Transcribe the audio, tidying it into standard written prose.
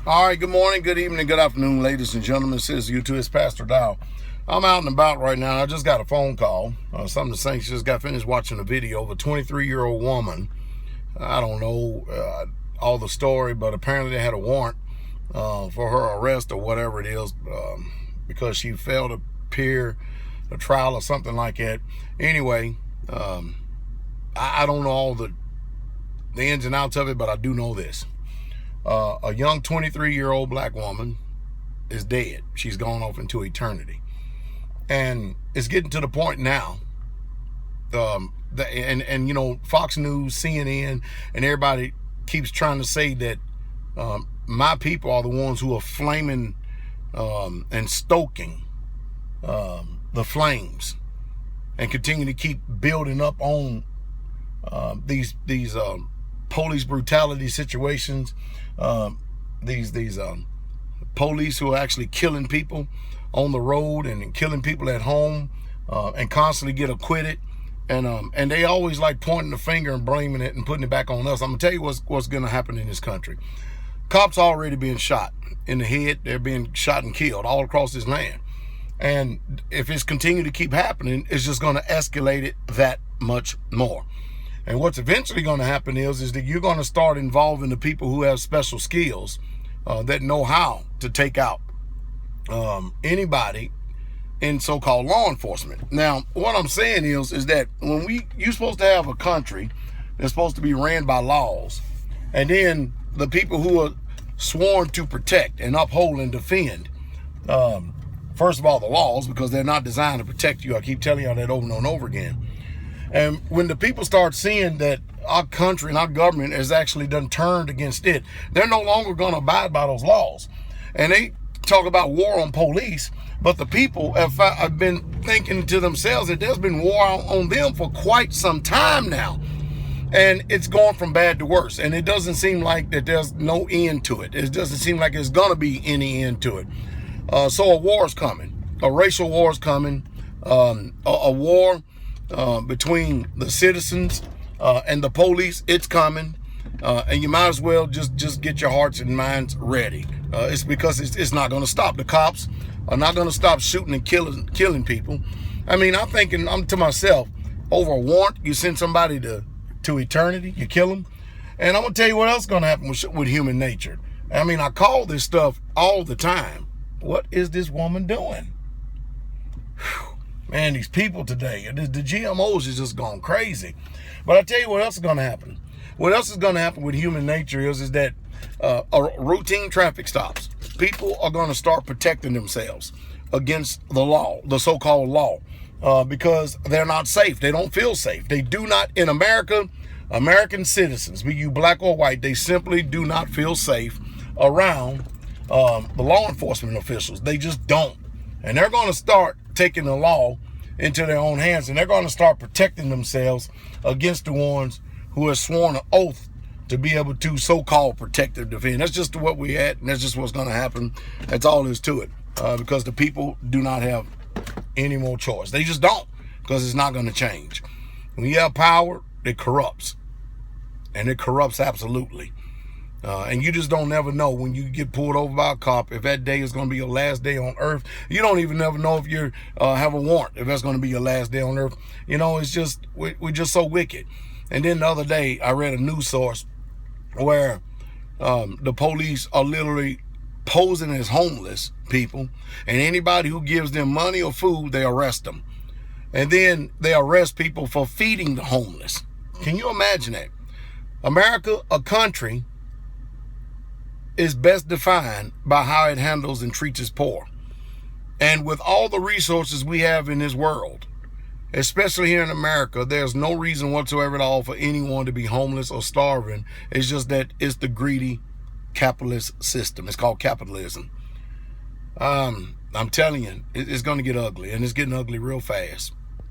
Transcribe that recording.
All right, good morning, good evening, good afternoon, ladies and gentlemen. This is you too. It's Pastor Dow. I'm out and about right now. I just got a phone call. Something saying she just got finished watching a video of a 23-year-old woman. I don't know all the story, but apparently they had a warrant for her arrest or whatever it is because she failed to appear a trial or something like that. Anyway, I don't know all the ins and outs of it, but I do know this. A young 23-year-old black woman is dead. She's gone off into eternity. And it's getting to the point now, and you know, Fox News, CNN, and everybody keeps trying to say that my people are the ones who are flaming and stoking the flames and continue to keep building up on these police brutality situations, these police who are actually killing people on the road and killing people at home, and constantly get acquitted, and they always like pointing the finger and blaming it and putting it back on us. I'm gonna tell you what's gonna happen in this country. Cops already being shot in the head. They're being shot and killed all across this land, and if it's continued to keep happening, it's just gonna escalate it that much more. And what's eventually going to happen is that you're going to start involving the people who have special skills that know how to take out anybody in so-called law enforcement. Now, what I'm saying is that when you're supposed to have a country that's supposed to be ran by laws, and then the people who are sworn to protect and uphold and defend, first of all, the laws, because they're not designed to protect you. I keep telling y'all that over and over again. And when the people start seeing that our country and our government has actually done turned against it, they're no longer going to abide by those laws. And they talk about war on police, but the people have been thinking to themselves that there's been war on them for quite some time now. And it's going from bad to worse. And it doesn't seem like that there's no end to it. It doesn't seem like there's going to be any end to it. So a war is coming. A racial war is coming. A war between the citizens and the police, it's coming, and you might as well just get your hearts and minds ready. It's because it's not going to stop. The cops are not going to stop shooting and killing people. I mean, I'm to myself, over a warrant, you send somebody to eternity, you kill them. And I'm going to tell you what else is going to happen with human nature. I mean, I call this stuff all the time. What is this woman doing? Whew. Man, these people today, the GMOs is just gone crazy. But I tell you what else is going to happen. What else is going to happen with human nature is that routine traffic stops. People are going to start protecting themselves against the law, the so-called law, because they're not safe. They don't feel safe. They do not, in America, American citizens, be you black or white, they simply do not feel safe around the law enforcement officials. They just don't. And they're going to start taking the law into their own hands, and they're going to start protecting themselves against the ones who have sworn an oath to be able to so-called protect and defend. That's just what we're at, and that's just what's going to happen. That's all there is to it, because the people do not have any more choice. They just don't, because it's not going to change. When you have power, it corrupts, and it corrupts absolutely. And you just don't never know when you get pulled over by a cop if that day is going to be your last day on earth. You don't even never know if you have a warrant, if that's going to be your last day on earth. You know, it's just, we're just so wicked. And then the other day, I read a news source where the police are literally posing as homeless people, and anybody who gives them money or food, they arrest them. And then they arrest people for feeding the homeless. Can you imagine that? America, a country, is best defined by how it handles and treats its poor. And with all the resources we have in this world, especially here in America, there's no reason whatsoever at all for anyone to be homeless or starving. It's just that it's the greedy capitalist system. It's called capitalism. I'm telling you, it's going to get ugly, and it's getting ugly real fast.